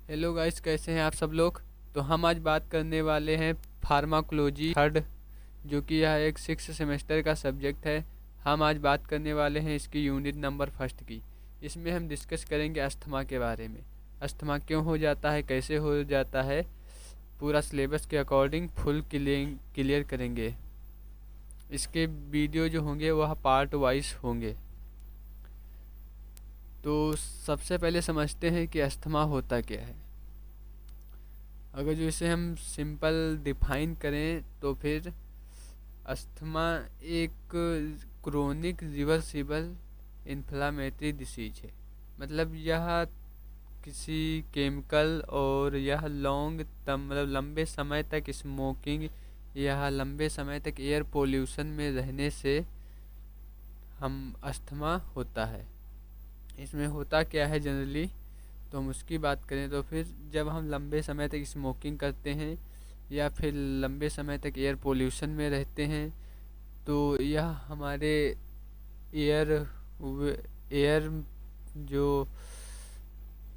Hello guys, कैसे हैं आप सब लोग। तो हम आज बात करने वाले हैं फार्माकोलॉजी थर्ड, जो कि यह एक 6 सेमेस्टर का सब्जेक्ट है। हम आज बात करने वाले हैं इसकी यूनिट नंबर फर्स्ट की। इसमें हम डिस्कस करेंगे अस्थमा के बारे में। अस्थमा क्यों हो जाता है, कैसे हो जाता है, पूरा सिलेबस के अकॉर्डिंग फुल क्लियर करेंगे। इसके वीडियो जो होंगे वह पार्ट वाइज होंगे। तो सबसे पहले समझते हैं कि अस्थमा होता क्या है। अगर जो इसे हम सिंपल डिफाइन करें तो फिर अस्थमा एक क्रोनिक रिवर्सिबल इन्फ्लामेटरी डिसीज है। मतलब यह किसी केमिकल और यह मतलब लंबे समय तक स्मोकिंग या लंबे समय तक एयर पोल्यूशन में रहने से हम अस्थमा होता है। इसमें होता क्या है जनरली, तो हम उसकी बात करें तो फिर जब हम लंबे समय तक स्मोकिंग करते हैं या फिर लंबे समय तक एयर पोल्यूशन में रहते हैं तो यह हमारे एयर एयर जो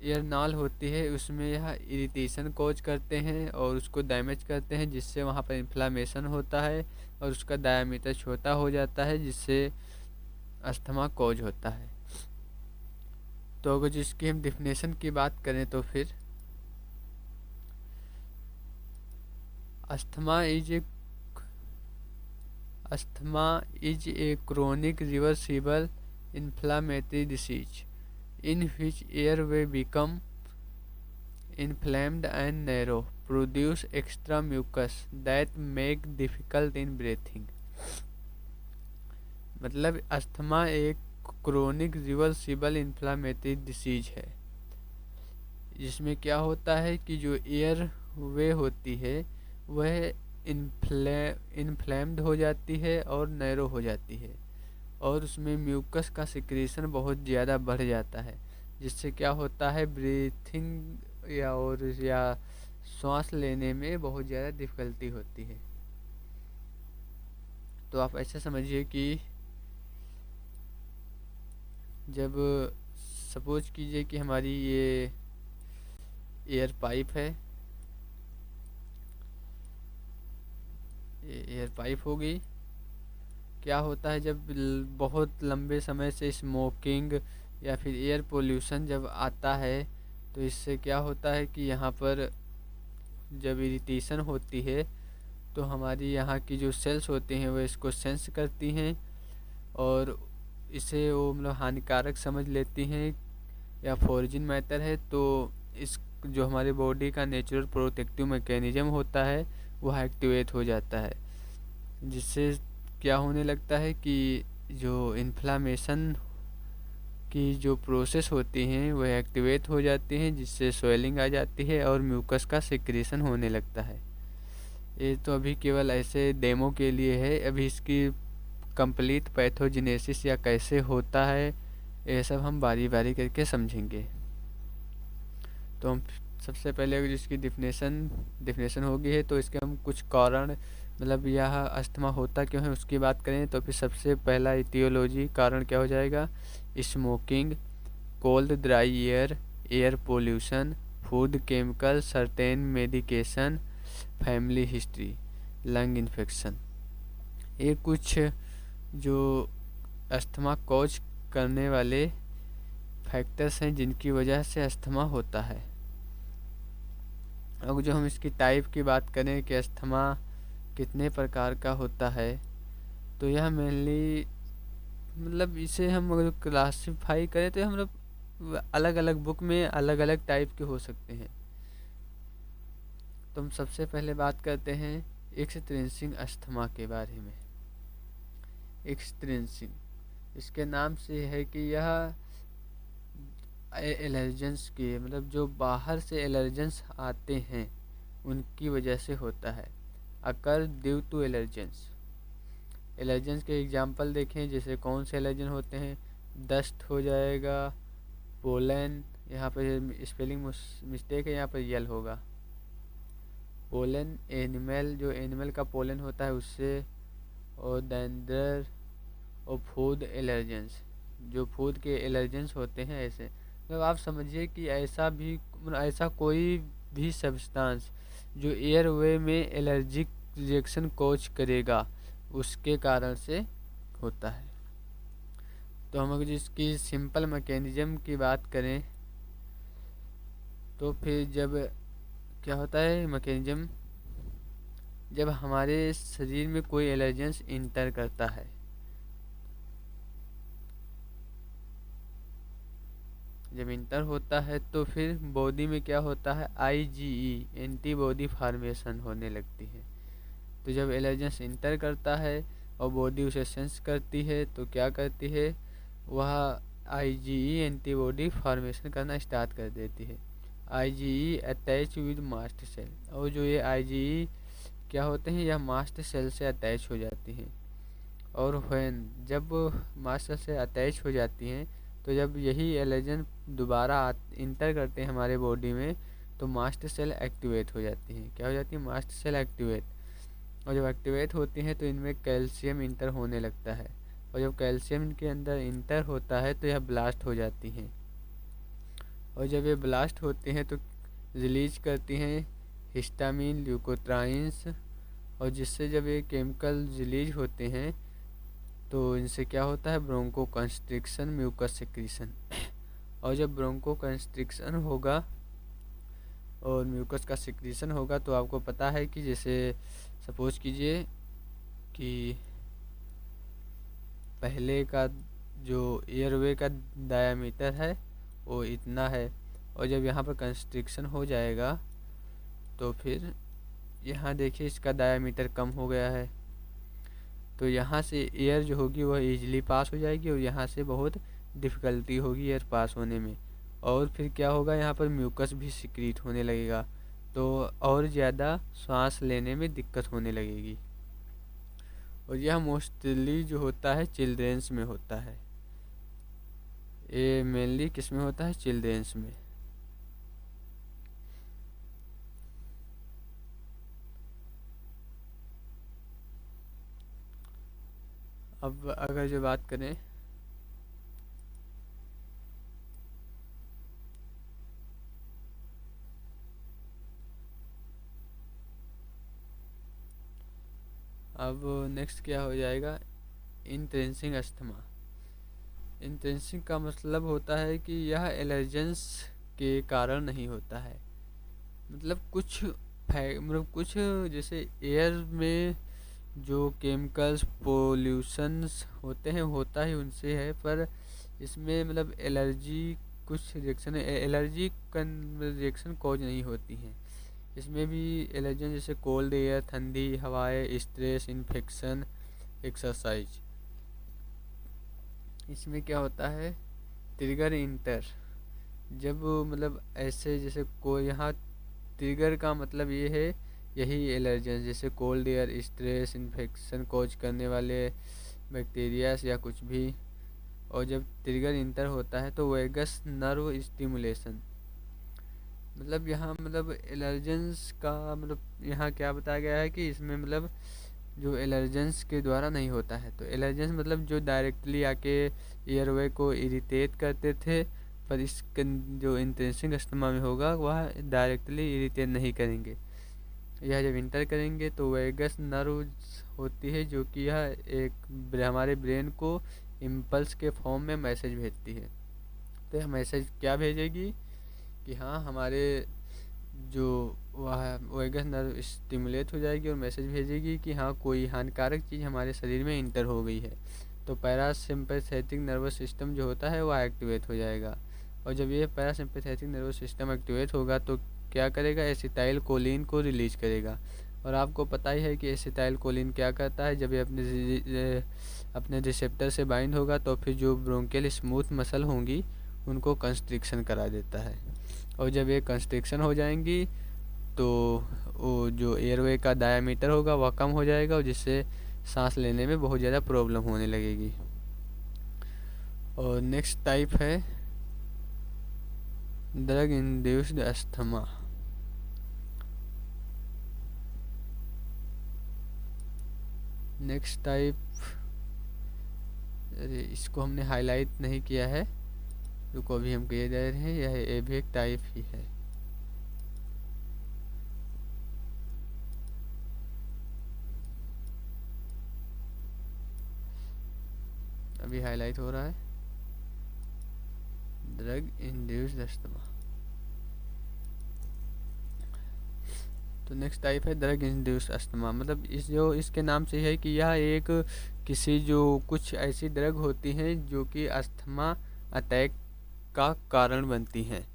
एयर नाल होती है उसमें यह इरिटेशन कॉज करते हैं और उसको डैमेज करते हैं, जिससे वहाँ पर इन्फ्लामेशन होता है और उसका डायमीटर छोटा हो जाता है, जिससे अस्थमा कॉज होता है। तो अगर जिसकी हम डिफिनेशन की बात करें तो फिर asthma is a Asthma is a chronic reversible inflammatory disease in which airway become inflamed and narrow, produce extra mucus that make difficult in breathing। मतलब अस्थमा एक क्रोनिक रिवर्सिबल इन्फ्लामेटरी डिसीज है, जिसमें क्या होता है कि जो एयर वे होती है वह इन्फ्लेम्ड हो जाती है और नैरो हो जाती है और उसमें म्यूकस का सिक्रेशन बहुत ज़्यादा बढ़ जाता है, जिससे क्या होता है ब्रीथिंग या सांस लेने में बहुत ज़्यादा डिफ़िकल्टी होती है। तो आप ऐसे समझिए कि जब सपोज कीजिए कि हमारी ये एयर पाइप है, ये एयर पाइप होगी। क्या होता है जब बहुत लंबे समय से स्मोकिंग या फिर एयर पोल्यूशन जब आता है तो इससे क्या होता है कि यहाँ पर जब इरिटेशन होती है तो हमारी यहाँ की जो सेल्स होती हैं वो इसको सेंस करती हैं और इसे वो मतलब हानिकारक समझ लेती हैं या फॉरिजिन मैटर है। तो इस जो हमारी बॉडी का नेचुरल प्रोटेक्टिव मैकेनिज्म होता है वह एक्टिवेट हो जाता है, जिससे क्या होने लगता है कि जो इन्फ्लामेशन की जो प्रोसेस होती हैं वह एक्टिवेट हो जाती हैं, जिससे स्वेलिंग आ जाती है और म्यूकस का सिक्रेशन होने लगता है। ये तो अभी केवल ऐसे डेमो के लिए है, अभी इसकी कंप्लीट पैथोजेनेसिस या कैसे होता है ये सब हम बारी बारी करके समझेंगे। तो हम सबसे पहले अगर इसकी डिफिनेशन होगी है तो इसके हम कुछ कारण मतलब यह अस्थमा होता क्यों है उसकी बात करें तो फिर सबसे पहला इटियोलॉजी कारण क्या हो जाएगा, smoking, cold dry air, air pollution, food chemical, certain medication, family history, lung infection. ये कुछ जो अस्थमा कॉज करने वाले फैक्टर्स हैं जिनकी वजह से अस्थमा होता है। अब जो हम इसकी टाइप की बात करें कि अस्थमा कितने प्रकार का होता है, तो यह मेनली मतलब इसे हम अगर क्लासिफाई करें तो हम लोग अलग अलग बुक में अलग अलग टाइप के हो सकते हैं। तो हम सबसे पहले बात करते हैं एक्सटेंसिव अस्थमा के बारे में। एक्सटेंसिव इसके नाम से है कि यह एलर्जेंस के मतलब जो बाहर से एलर्जेंस आते हैं उनकी वजह से होता है। Occur due to allergens. Allergens के एग्जांपल देखें, जैसे कौन से एलर्जन होते हैं, डस्ट हो जाएगा, पोलन, यहाँ पर स्पेलिंग मिस्टेक है, यहाँ पर यल होगा। पोलन एनिमल, जो एनिमल का पोलन होता है उससे, और डेंडर, और फूड एलर्जेंस, जो फूड के एलर्जेंस होते हैं। ऐसे मतलब आप समझिए कि ऐसा भी ऐसा कोई भी सब्सटेंस जो एयरवे में एलर्जिक रिएक्शन कॉज करेगा, उसके कारण से होता है। तो हम अगर इसकी सिंपल मैकेनिज्म की बात करें तो फिर जब क्या होता है मैकेनिज्म, जब हमारे शरीर में कोई एलर्जेंस इंटर करता है, जब इंटर होता है तो फिर बॉडी में क्या होता है, आईजीई एंटीबॉडी फार्मेशन होने लगती है। तो जब एलर्जेंस इंटर करता है और बॉडी उसे सेंस करती है तो क्या करती है, वह आईजीई एंटीबॉडी फार्मेशन करना स्टार्ट कर देती है। IgE attach with mast cell, और जो ये आईजीई क्या होते हैं, यह मास्ट सेल से अटैच हो जाती हैं। और व्हेन जब मास्ट सेल से अटैच हो जाती हैं तो जब यही एलर्जन दोबारा इंटर करते हैं हमारे बॉडी में तो मास्ट सेल एक्टिवेट हो जाती हैं। क्या हो जाती है, मास्ट सेल एक्टिवेट। और जब एक्टिवेट होती हैं तो इनमें कैल्शियम इंटर होने लगता है, और जब कैल्शियम इनके अंदर इंटर होता है तो यह ब्लास्ट हो जाती हैं। और जब ये ब्लास्ट होती हैं तो रिलीज करती हैं हिस्टामिन, ल्यूकोट्राइन्स, और जिससे जब ये केमिकल रिलीज होते हैं तो इनसे क्या होता है, ब्रोंको कंस्ट्रिक्शन, म्यूकस सिक्रीशन। और जब ब्रोंको कंस्ट्रिक्शन होगा और म्यूकस का सिक्रीशन होगा तो आपको पता है कि जैसे सपोज कीजिए कि पहले का जो एयरवे का डायामीटर है वो इतना है, और जब यहाँ पर कंस्ट्रिक्शन हो जाएगा तो फिर यहाँ देखिए इसका डायामीटर कम हो गया है, तो यहाँ से एयर जो होगी वह इजीली पास हो जाएगी और यहाँ से बहुत डिफ़िकल्टी होगी एयर पास होने में। और फिर क्या होगा, यहाँ पर म्यूकस भी सिक्रीट होने लगेगा, तो और ज़्यादा सांस लेने में दिक्कत होने लगेगी। और यह मोस्टली जो होता है चिल्ड्रेंस में होता है, ये मेनली किस में होता है, चिल्ड्रेंस में। अब अगर जो बात करें अब नेक्स्ट क्या हो जाएगा, इंट्रेंसिक अस्थमा। इंट्रेंसिक का मतलब होता है कि यह एलर्जेंस के कारण नहीं होता है, मतलब कुछ जैसे एयर में जो केमिकल्स पोल्यूशंस होते हैं होता ही उनसे है, पर इसमें मतलब एलर्जी कुछ रिएक्शन एलर्जी रिएक्शन कॉज नहीं होती हैं। इसमें भी एलर्जन जैसे कोल्ड एयर, ठंडी हवाएं, स्ट्रेस, इन्फेक्शन, एक्सरसाइज, इसमें क्या होता है, ट्रिगर इंटर, जब मतलब ऐसे जैसे को यहाँ ट्रिगर का मतलब ये है यही एलर्जन जैसे cold air, stress, infection cause करने वाले बैक्टीरियाज या कुछ भी। और जब ट्रिगर इंटर होता है तो वेगस नर्व स्टिमुलेशन, मतलब यहाँ मतलब एलर्जेंस का मतलब यहाँ क्या बताया गया है कि इसमें मतलब जो एलर्जेंस के द्वारा नहीं होता है। तो एलर्जेंस मतलब जो डायरेक्टली आके एयरवे को इरिटेट करते थे, पर इस जो इंट्रेंसिक अस्थमा में होगा वह डायरेक्टली इरिटेट नहीं करेंगे। यह जब इंटर करेंगे तो वेगस नर्व होती है जो कि यह एक हमारे ब्रेन को इम्पल्स के फॉर्म में मैसेज भेजती है। तो यह मैसेज क्या भेजेगी कि हाँ हमारे जो वह वेगस नर्व स्टिमुलेट हो जाएगी और मैसेज भेजेगी कि हाँ कोई हानिकारक चीज़ हमारे शरीर में इंटर हो गई है। तो पैरासिम्पैथेटिक नर्वस सिस्टम जो होता है वह एक्टिवेट हो जाएगा, और जब ये पैरासिम्पैथेटिक नर्वस सिस्टम एक्टिवेट होगा तो क्या करेगा, एसिटाइल कोलिन को रिलीज करेगा। और आपको पता ही है कि एसिटाइल कोलिन क्या करता है, जब ये अपने रिसेप्टर से बाइंड होगा तो फिर जो ब्रोंकियल स्मूथ मसल होंगी उनको कंस्ट्रिक्शन करा देता है, और जब ये कंस्ट्रिक्शन हो जाएंगी तो वो जो एयरवे का डायामीटर होगा वह कम हो जाएगा, और जिससे सांस लेने में बहुत ज़्यादा प्रॉब्लम होने लगेगी। और नेक्स्ट टाइप है drug induced asthma. Next type, अरे इसको हमने हाईलाइट नहीं किया है, रुको अभी हम कह दे रहे हैं, यह एक टाइप ही है। अभी हाईलाइट हो रहा है, ड्रग इंड्यूस्ड अस्थमा। तो नेक्स्ट टाइप है ड्रग इंड्यूस्ड अस्थमा, मतलब इस जो इसके नाम से है कि यह एक किसी जो कुछ ऐसी ड्रग होती हैं जो कि अस्थमा अटैक का कारण बनती हैं।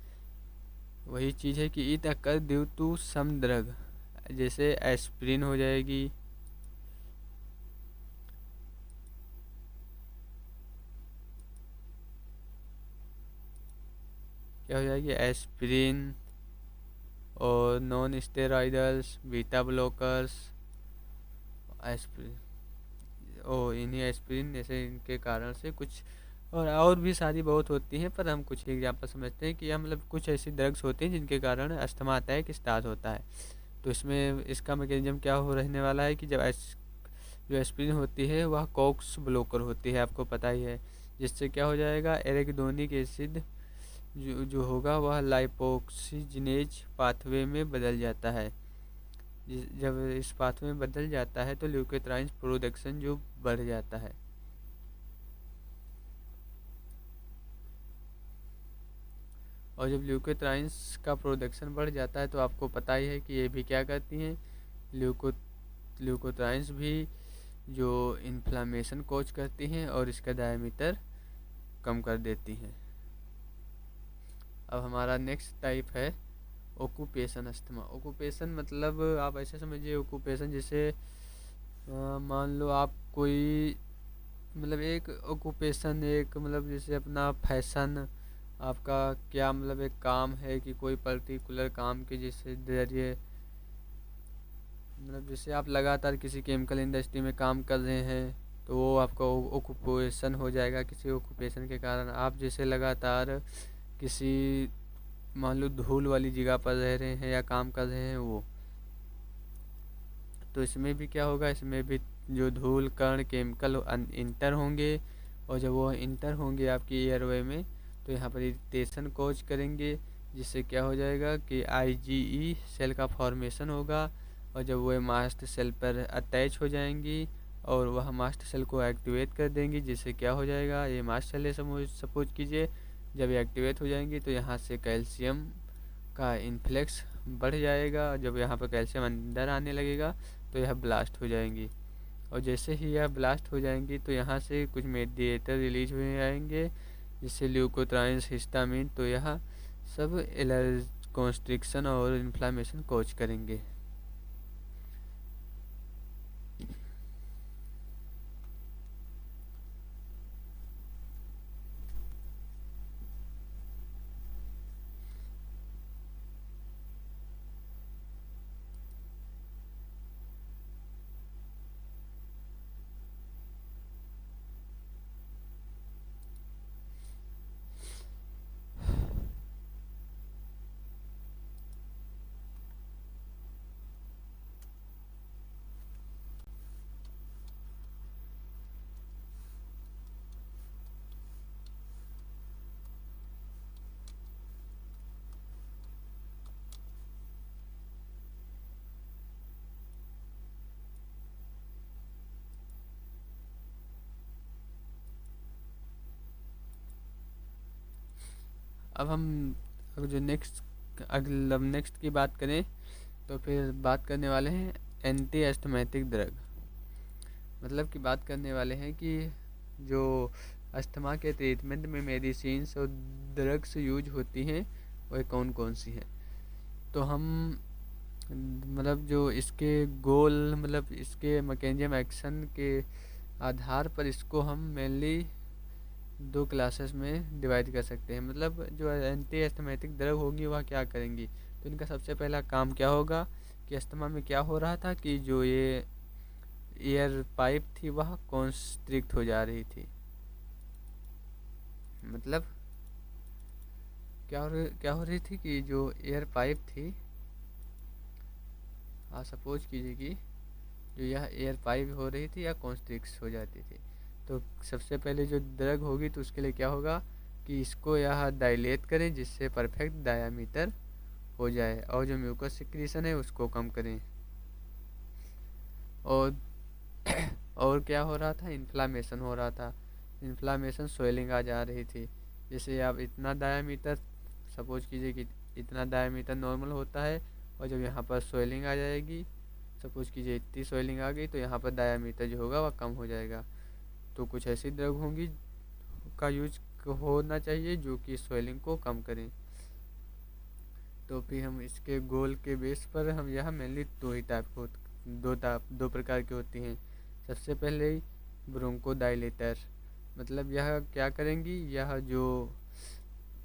वही चीज़ है कि it occur due to some drug, जैसे एस्प्रिन हो जाएगी, क्या हो जाएगी, एस्प्रिन और non steroidals, beta blockers, aspirin इन्हीं एस्पिरिन जैसे इनके कारण से कुछ और भी सारी बहुत होती हैं, पर हम कुछ एग्जांपल समझते हैं कि यह मतलब कुछ ऐसी ड्रग्स होती हैं जिनके कारण अस्थमा अटैक स्टार्ट होता है। तो इसमें इसका मैकेनिज्म क्या हो रहने वाला है कि जब जो एस्पिरिन होती है वह कॉक्स ब्लॉकर होती है, आपको पता ही है, जिससे क्या हो जाएगा, एराकिडोनिक एसिड जो होगा वह लाइपोक्सिजिनेज पाथवे में बदल जाता है। जब इस पाथवे में बदल जाता है तो ल्यूकोट्राइन्स प्रोडक्शन जो बढ़ जाता है। और जब ल्यूकोट्राइन्स का प्रोडक्शन बढ़ जाता है तो आपको पता ही है कि ये भी क्या करती हैं, ल्यूकोट्राइन्स भी जो इन्फ्लामेशन कोज करती हैं और इसका डायमीटर कम कर देती हैं। अब हमारा नेक्स्ट टाइप है ओक्यूपेशन अस्थमा। ओक्यूपेशन मतलब आप ऐसे समझिए, ओक्यूपेशन जैसे मान लो आप कोई मतलब एक ओक्यूपेशन, एक मतलब जैसे अपना फैशन, आपका क्या मतलब एक काम है कि कोई पर्टिकुलर काम के जैसे जरिए, मतलब जैसे आप लगातार किसी केमिकल इंडस्ट्री में काम कर रहे हैं तो वो आपका ओक्यूपेशन हो जाएगा। किसी ओक्यूपेशन के कारण आप जैसे लगातार किसी मान लो धूल वाली जगह पर रह रहे हैं या काम कर रहे हैं वो, तो इसमें भी क्या होगा, इसमें भी जो धूल कण केमिकल इंटर होंगे, और जब वो इंटर होंगे आपकी एयरवे में तो यहाँ पर इरिटेशन कोज करेंगे, जिससे क्या हो जाएगा कि आईजीई सेल का फॉर्मेशन होगा, और जब वो मास्ट सेल पर अटैच हो जाएंगी और वह मास्ट सेल को एक्टिवेट कर देंगी, जिससे क्या हो जाएगा, ये मास्ट सेल है सपोज कीजिए, जब ये एक्टिवेट हो जाएंगी तो यहाँ से कैल्शियम का इन्फ्लेक्स बढ़ जाएगा। जब यहाँ पर कैल्शियम अंदर आने लगेगा तो यह ब्लास्ट हो जाएंगी, और जैसे ही यह ब्लास्ट हो जाएंगी तो यहाँ से कुछ मेडिएटर रिलीज हुए आएंगे, जिससे ल्यूकोट्राइन्स, हिस्टामिन, तो यह सब एलर्जी कॉन्स्ट्रिक्शन और इन्फ्लामेशन कोज करेंगे। अब हम जो नेक्स्ट की बात करें तो फिर बात करने वाले हैं एंटी एस्थमेटिक ड्रग, मतलब कि बात करने वाले हैं कि जो अस्थमा के ट्रीटमेंट में मेडिसिन्स और ड्रग्स यूज होती हैं वह कौन कौन सी हैं। तो हम मतलब जो इसके गोल, मतलब इसके मैकेनिज्म एक्शन के आधार पर इसको हम मेनली दो क्लासेस में डिवाइड कर सकते हैं। मतलब जो एंटी एस्थमेटिक ड्रग होगी वह क्या करेंगी, तो इनका सबसे पहला काम क्या होगा कि अस्थमा में क्या हो रहा था कि जो ये एयर पाइप थी वह कॉन्स्ट्रिक्ट हो जा रही थी। मतलब क्या हो रही थी कि जो एयर पाइप थी, सपोज कीजिए कि जो यह एयर पाइप हो रही थी या कॉन्स्ट्रिक्ट हो जाती थी, तो सबसे पहले जो ड्रग होगी तो उसके लिए क्या होगा कि इसको यह डायलेट करें जिससे परफेक्ट डायामीटर हो जाए, और जो म्यूकस सिक्रीशन है उसको कम करें। और और क्या हो रहा था, इन्फ्लामेशन हो रहा था, इन्फ्लामेशन स्वेलिंग आ जा रही थी। जैसे आप इतना डायामीटर, सपोज कीजिए कि इतना डायामीटर नॉर्मल होता है, और जब यहाँ पर स्वेलिंग आ जाएगी, सपोज कीजिए इतनी स्वेलिंग आ गई, तो यहाँ पर डायामीटर जो होगा वह कम हो जाएगा। तो कुछ ऐसी ड्रग होंगी का यूज होना चाहिए जो कि स्वेलिंग को कम करें। तो फिर हम इसके गोल के बेस पर हम यह मेनली दो प्रकार की होती हैं। सबसे पहले ब्रोंकोडाइलेटर, मतलब यह क्या करेंगी, यह जो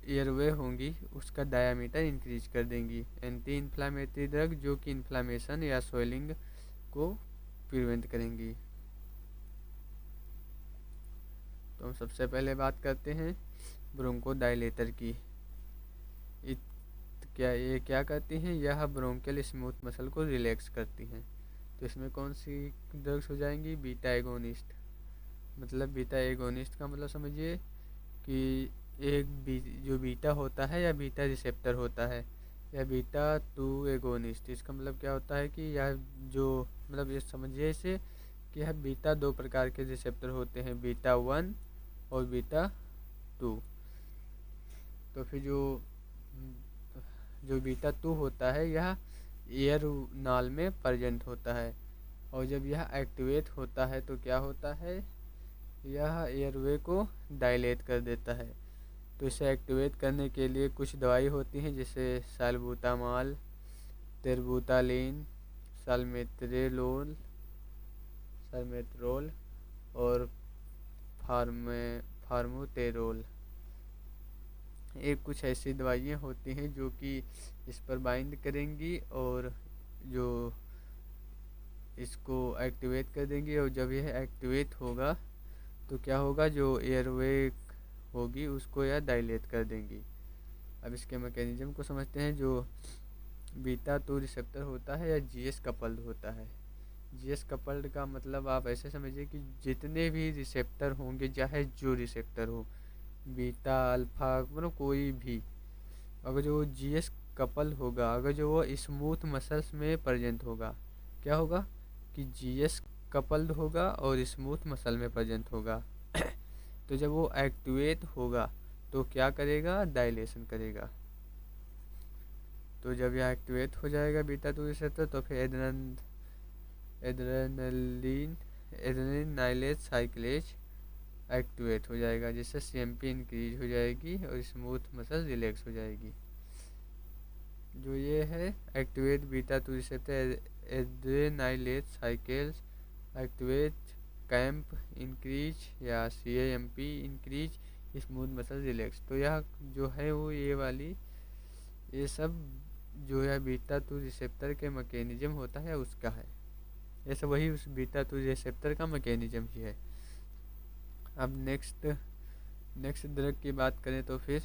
एयरवे होंगी उसका डायामीटर इंक्रीज कर देंगी। एंटी इन्फ्लामेटरी ड्रग जो कि इन्फ्लामेशन या स्वेलिंग को प्रिवेंट करेंगी। तो हम सबसे पहले बात करते हैं ब्रोंकोडाइलेटर की। ये क्या करती हैं, यह ब्रोंकियल स्मूथ मसल को रिलैक्स करती हैं। तो इसमें कौन सी ड्रग्स हो जाएंगी, बीटा एगोनिस्ट। मतलब बीटा एगोनिस्ट का मतलब समझिए कि जो बीटा होता है या बीटा रिसेप्टर होता है, या बीटा 2 एगोनिस्ट। इसका मतलब क्या होता है कि यह जो, मतलब ये समझिए इसे कि यह बीटा 2 प्रकार के रिसेप्टर होते हैं, बीटा 1 और बीटा 2। तो फिर जो बीटा 2 होता है यह एयर नाल में प्रेजेंट होता है, और जब यह एक्टिवेट होता है तो क्या होता है, यह एयरवे को डायलेट कर देता है। तो इसे एक्टिवेट करने के लिए कुछ दवाई होती हैं, जैसे साल्बुटामॉल, तेरबुटालिन, साल्मेत्रोल और फार्मोटेरोल। एक कुछ ऐसी दवाइयाँ होती हैं जो कि इस पर बाइंड करेंगी और जो इसको एक्टिवेट कर देंगी, और जब यह एक्टिवेट होगा तो क्या होगा, जो एयरवे होगी उसको यह डायलेट कर देंगी। अब इसके मैकेनिज्म को समझते हैं। जो बीटा 2 रिसेप्टर होता है या जीएस कपल्ड होता है। जीएस कपल्ड का मतलब आप ऐसे समझिए कि जितने भी रिसेप्टर होंगे, चाहे जो रिसेप्टर हो, बीटा अल्फा, मतलब कोई भी, अगर जो जीएस कपल होगा, अगर जो वो स्मूथ मसल्स में प्रेजेंट होगा, क्या होगा कि जीएस कपल्ड होगा और स्मूथ मसल में प्रेजेंट होगा। तो जब वो एक्टिवेट होगा तो क्या करेगा, डायलेशन करेगा। तो जब यह एक्टिवेट हो जाएगा बीटा 2 रिसेप्टर, तो फिर एड्रेनलिन नाइलेज साइक्लेज एक्टिवेट हो जाएगा, जिससे सीएमपी इंक्रीज हो जाएगी और स्मूथ मसल रिलैक्स हो जाएगी। जो ये है activate beta 2 receptor adenylate cyclase activate cAMP increase या cAMP increase smooth muscle relax. तो यह जो है वो ये सब जो है बीटा 2 रिसेप्टर के मैकेनिज्म होता है उसका है। ये सब वही उस बीटा 2 रिसेप्टर का मैकेनिज्म ही है। अब नेक्स्ट ड्रग की बात करें तो फिर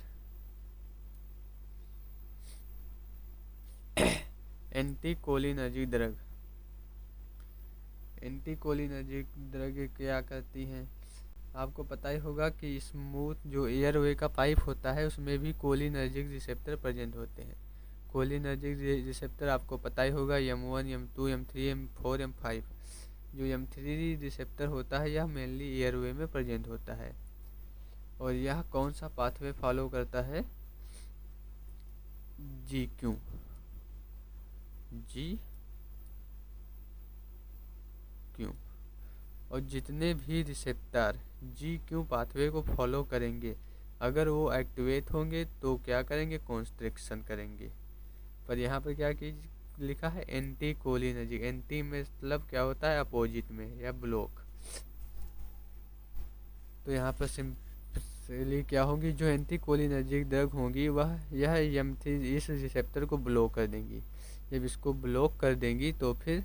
एंटीकोलिनर्जिक ड्रग। एंटीकोलिनर्जिक ड्रग क्या करती हैं, आपको पता ही होगा कि स्मूथ जो एयरवे का पाइप होता है उसमें भी कोलिनर्जिक रिसेप्टर प्रेजेंट होते हैं। कोलिनर्जिक रिसेप्टर आपको पता ही होगा, M1, M2, M3, M4, M5। जो M3 रिसेप्टर होता है यह मेनली एयरवे में प्रेजेंट होता है, और यह कौन सा पाथवे फॉलो करता है, GQ। और जितने भी रिसेप्टर GQ पाथवे को फॉलो करेंगे, अगर वो एक्टिवेट होंगे तो क्या करेंगे, कॉन्स्ट्रिक्शन करेंगे। पर यहाँ पर क्या लिखा है, एंटी कोलिनर्जिक। एंटी मतलब क्या होता है, अपोजिट में या ब्लॉक। तो यहाँ पर सिंपली क्या होंगी, जो एंटी कोलिनर्जिक ड्रग होंगी वह यह M3 इस रिसेप्टर को ब्लॉक कर देंगी। जब इसको ब्लॉक कर देंगी तो फिर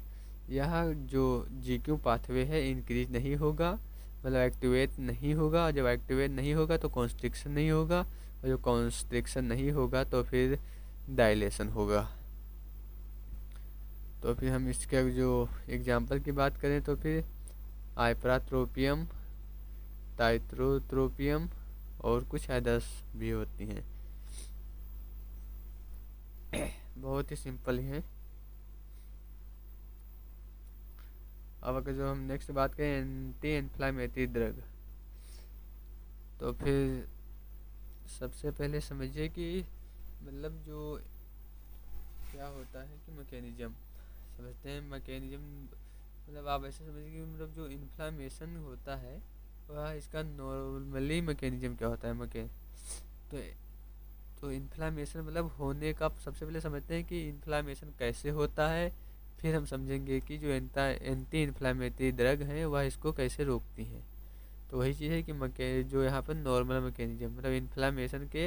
यह जो GQ पाथवे है इंक्रीज नहीं होगा, मतलब एक्टिवेट नहीं होगा। जब एक्टिवेट नहीं होगा तो कॉन्स्ट्रिक्शन नहीं होगा, और जो कॉन्स्ट्रिक्शन नहीं होगा तो फिर डायलेशन होगा। तो फिर हम इसके जो एग्जांपल की बात करें तो फिर आइप्राट्रोपियम, टाइट्रोट्रोपियम और कुछ अदर्स भी होती हैं। बहुत ही सिंपल है। अब अगर जो हम नेक्स्ट बात करें एंटी इन्फ्लामेटरी ड्रग, तो फिर सबसे पहले समझिए कि मतलब जो क्या होता है कि मैकेनिज्म समझते हैं। मैकेनिज्म मतलब आप ऐसे समझिए कि मतलब जो इन्फ्लामेशन होता है वह इसका नॉर्मली मैकेनिज्म क्या होता है तो तो इन्फ्लामेशन मतलब होने का सबसे पहले समझते हैं कि इन्फ्लामेशन कैसे होता है। फिर हम समझेंगे कि जो एंटी इन्फ्लामेटरी ड्रग हैं वह इसको कैसे रोकती हैं। तो वही चीज़ है कि जो यहाँ पर नॉर्मल मैकेनिज्म मतलब इन्फ्लामेशन के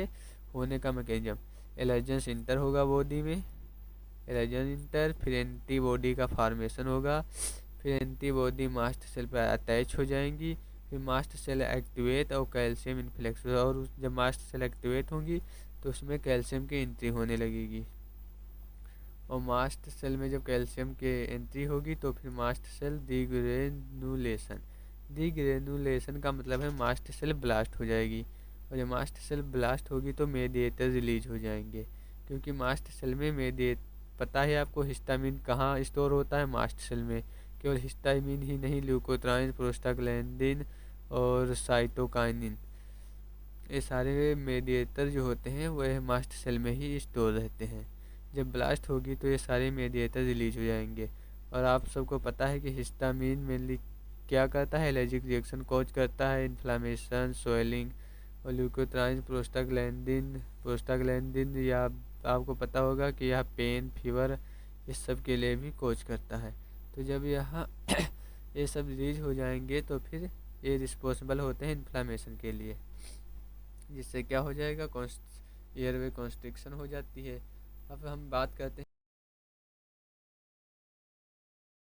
होने का मैकेनिज्म, एलर्जेंस इंटर होगा बॉडी में, एलर्जन इंटर, फिर एंटीबॉडी का फॉर्मेशन होगा, फिर एंटीबॉडी मास्ट सेल पर अटैच हो जाएंगी, फिर मास्ट सेल एक्टिवेट और कैल्शियम इन्फ्लेक्स, और जब मास्ट सेल एक्टिवेट होंगी तो उसमें कैल्शियम की एंट्री होने लगेगी। और मास्ट सेल में जब कैल्शियम की एंट्री होगी तो फिर मास्ट सेल डीग्रेनुलेशन, डीग्रेनुलेशन का मतलब है मास्ट सेल ब्लास्ट हो जाएगी। और जब मास्ट सेल ब्लास्ट होगी तो मेडिएटर रिलीज हो जाएंगे, क्योंकि मास्ट सेल में पता है आपको हिस्टामिन कहाँ स्टोर होता है मास्ट सेल में। केवल हिस्टामिन ही नहीं, ल्यूकोट्राइन, प्रोस्टाग्लैंडिन और साइटोकाइनिन, ये सारे मेडिएटर जो होते हैं वह मास्ट सेल में ही स्टोर रहते हैं। जब ब्लास्ट होगी तो ये सारे मेडिएटर रिलीज हो जाएंगे। और आप सबको पता है कि हिस्टामिन मेनली क्या करता है, एलर्जिक रिएक्शन कॉज करता है, इन्फ्लामेशन, स्वेलिंग। और ल्यूकोट्राइन, प्रोस्टाग्लैंडिन या आपको पता होगा कि यह पेन, फीवर इस सब के लिए भी कॉज करता है। तो जब यह ये सब रिलीज हो जाएंगे तो फिर ये रिस्पॉन्सिबल होते हैं इन्फ्लामेशन के लिए, जिससे क्या हो जाएगा, एयरवे कॉन्स्ट्रिक्शन हो जाती है। अब हम बात करते हैं